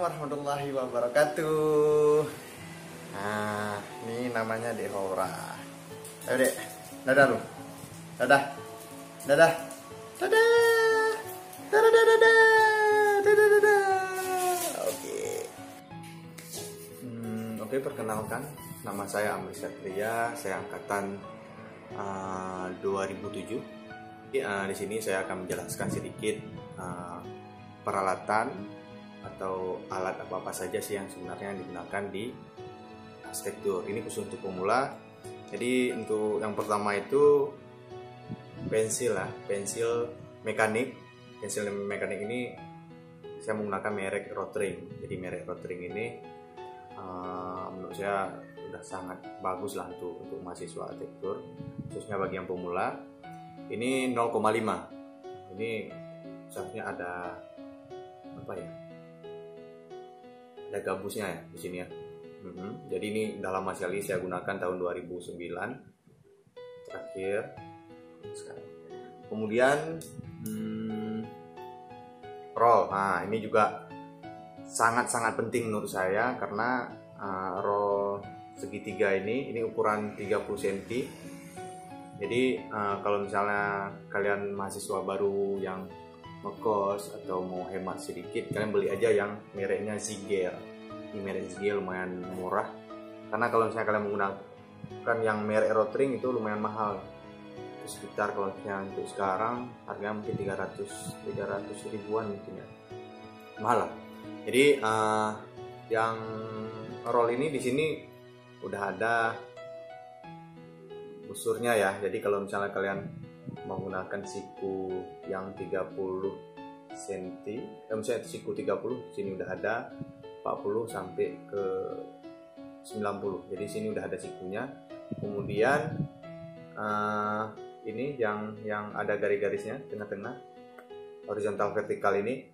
warahmatullahi wabarakatuh. Nah, ini namanya Dehora. Ayo dek, dadah lu. Dadah. Dadah. Dadah. Dadah dadah dadah. Dadah dadah. Oke. Oke, perkenalkan, nama saya Amri Satria, saya angkatan 2007. Di sini saya akan menjelaskan sedikit peralatan atau alat apa saja sih yang sebenarnya digunakan di arsitektur. Ini khusus untuk pemula. Jadi untuk yang pertama itu pensil mekanik. Pensil mekanik ini saya menggunakan merek Rotring. Jadi merek Rotring ini menurut saya sudah sangat bagus lah untuk mahasiswa arsitektur, khususnya bagi yang pemula. Ini 0,5. Ini seharusnya ada apa ya? Ada gabusnya ya di sini ya. Jadi ini udah lama sekali saya gunakan, tahun 2009 terakhir. Kemudian roll. Nah, ini juga sangat-sangat penting menurut saya karena roll segitiga ini ukuran 30 cm. Jadi kalau misalnya kalian mahasiswa baru yang ngekos atau mau hemat sedikit, kalian beli aja yang mereknya Ziegler. Ini merek Ziegler lumayan murah. Karena kalau misalnya kalian menggunakan yang merek Rotring itu lumayan mahal. Sekitar kalau misalnya untuk sekarang harganya mungkin 300 ribuan mungkin ya. Mahal lah. Jadi yang roll ini di sini udah ada busurnya ya. Jadi kalau misalnya kalian menggunakan siku yang 30 cm, misalnya siku 30, sini udah ada 40 sampai ke 90. Jadi sini udah ada sikunya. Kemudian ini yang ada garis-garisnya tengah-tengah, horizontal vertikal ini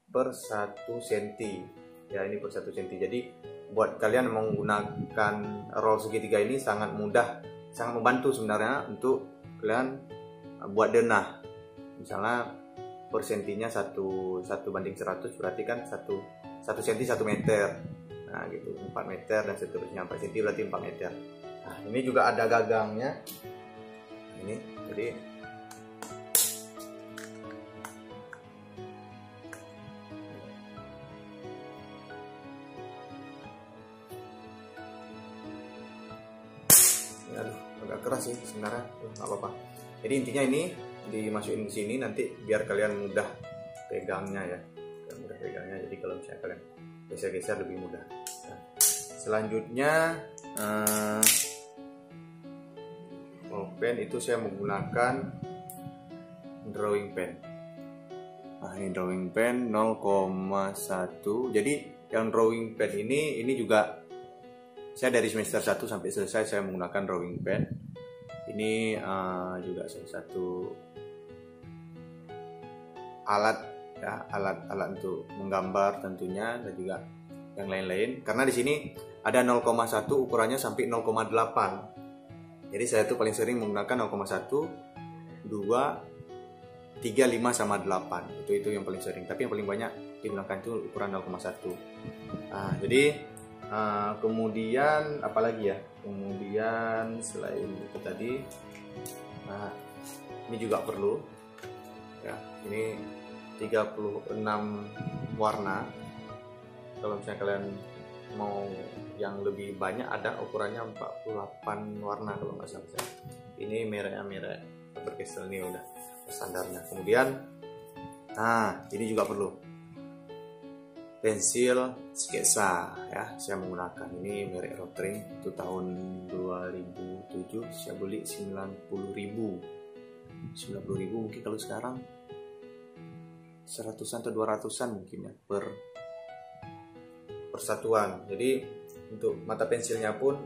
per 1 cm. Ya, ini per 1 cm. Jadi buat kalian yang menggunakan roll segitiga ini sangat mudah, sangat membantu sebenarnya untuk kalian buat denah. Misalnya per sentinya 1 banding 100, berarti kan 1 cm 1 meter. Nah gitu, 4 meter dan seterusnya. 4 cm berarti 4 meter. Nah ini juga ada gagangnya. Ini jadi agak keras sih sebenarnya, nggak apa-apa. Jadi intinya ini dimasukin ke sini nanti biar kalian mudah pegangnya ya, mudah pegangnya. Jadi kalau misalnya kalian geser-geser lebih mudah. Nah, selanjutnya pen itu saya menggunakan drawing pen. Nah ini drawing pen 0,1. Jadi yang drawing pen ini juga saya dari semester 1 sampai selesai saya menggunakan drawing pen. Ini juga salah satu alat ya, alat untuk menggambar tentunya, dan juga yang lain-lain. Karena di sini ada 0,1 ukurannya sampai 0,8. Jadi saya tuh paling sering menggunakan 0,1, 2, 3, 5 sama 8. Itu yang paling sering. Tapi yang paling banyak digunakan itu ukuran 0,1. Nah, jadi kemudian apalagi ya, kemudian selain itu tadi, nah ini juga perlu ya, ini 36 warna. Kalau misalnya kalian mau yang lebih banyak, ada ukurannya 48 warna kalau nggak salah. Ini merek Faber-Castell, ini udah standarnya. Kemudian nah ini juga perlu pensil sketsa ya, saya menggunakan ini merek Rotring. Itu tahun 2007 saya beli 90.000 mungkin kalau sekarang 100-an atau 200-an mungkin ya per persatuan. Jadi untuk mata pensilnya pun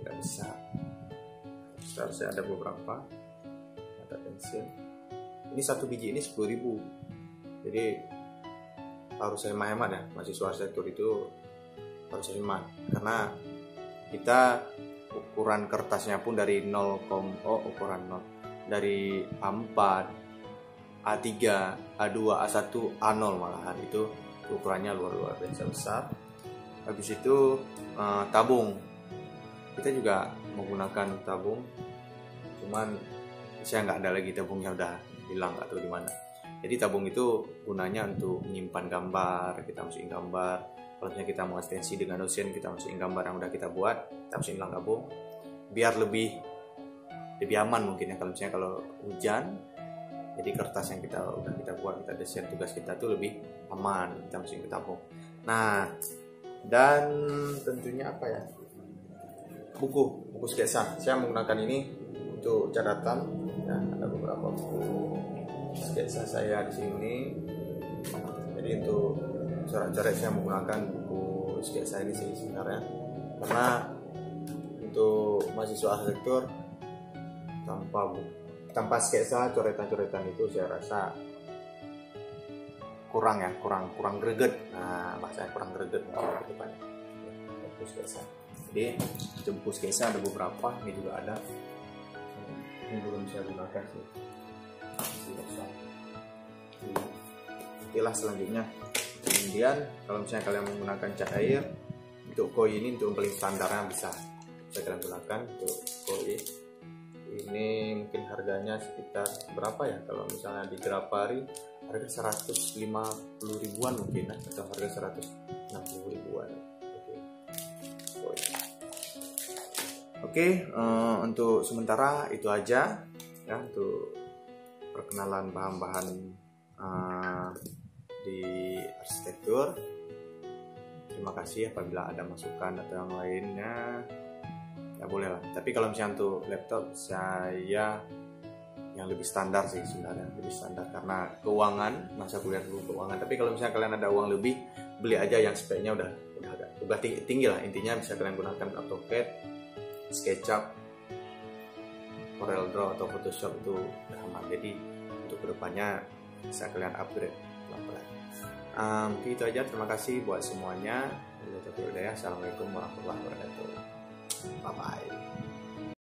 nggak bisa. Seharusnya ada beberapa mata pensil. Ini satu biji ini 10.000. Jadi harus hemat-hemat ya, mahasiswa arsitektur itu harus hemat karena kita ukuran kertasnya pun dari 0, ukuran 0 dari A4 A3, A2, A1, A0 malahan. Itu ukurannya luar biasa besar. Habis itu tabung, kita juga menggunakan tabung, cuman saya nggak ada lagi tabungnya, udah hilang atau di mana. Jadi tabung itu gunanya untuk menyimpan gambar, kita masukin gambar. Kalau misalnya kita mau ekstensi dengan dosen, kita masukin gambar yang udah kita buat, kita masukin dalam tabung, biar lebih aman mungkin ya. Kalau misalnya kalau hujan, jadi kertas yang kita buat, kita desain tugas kita tuh lebih aman, kita masukin ke tabung. Nah, dan tentunya apa ya, buku sketsa. Saya menggunakan ini untuk catatan. Ya, ada beberapa buku sketsa saya di sini. Jadi untuk coret-coret saya menggunakan buku sketsa ini sih sebenarnya, karena untuk mahasiswa arsitektur tanpa sketsa, coretan-coretan itu saya rasa kurang greget. Nah, bahasanya kurang greget mungkin ke depannya. Buku sketsa. Jadi buku sketsa ada beberapa, ini juga ada. Ini belum saya gunakan sih. Itulah selanjutnya. Kemudian kalau misalnya kalian menggunakan cat air, untuk koi ini untuk paling standarnya bisa kalian gunakan untuk koi. Ini mungkin harganya sekitar berapa ya, kalau misalnya di Grapari harga 150 ribuan mungkin, atau harga 160 ribuan. Oke, untuk sementara itu aja ya untuk perkenalan bahan-bahan di arsitektur. Terima kasih apabila ada masukan atau yang lainnya, ya boleh lah. Tapi kalau misalnya untuk laptop saya yang lebih standar sih sebenarnya, lebih standar karena keuangan, masa kuliah dulu keuangan. Tapi kalau misalnya kalian ada uang lebih, beli aja yang speknya udah tinggi lah. Intinya bisa kalian gunakan AutoCAD, SketchUp, CorelDRAW atau Photoshop, itu udah aman. Jadi untuk kedepannya bisa kalian upgrade pelan-pelan. Mungkin itu aja. Terima kasih buat semuanya. Assalamualaikum warahmatullahi wabarakatuh. Bye bye.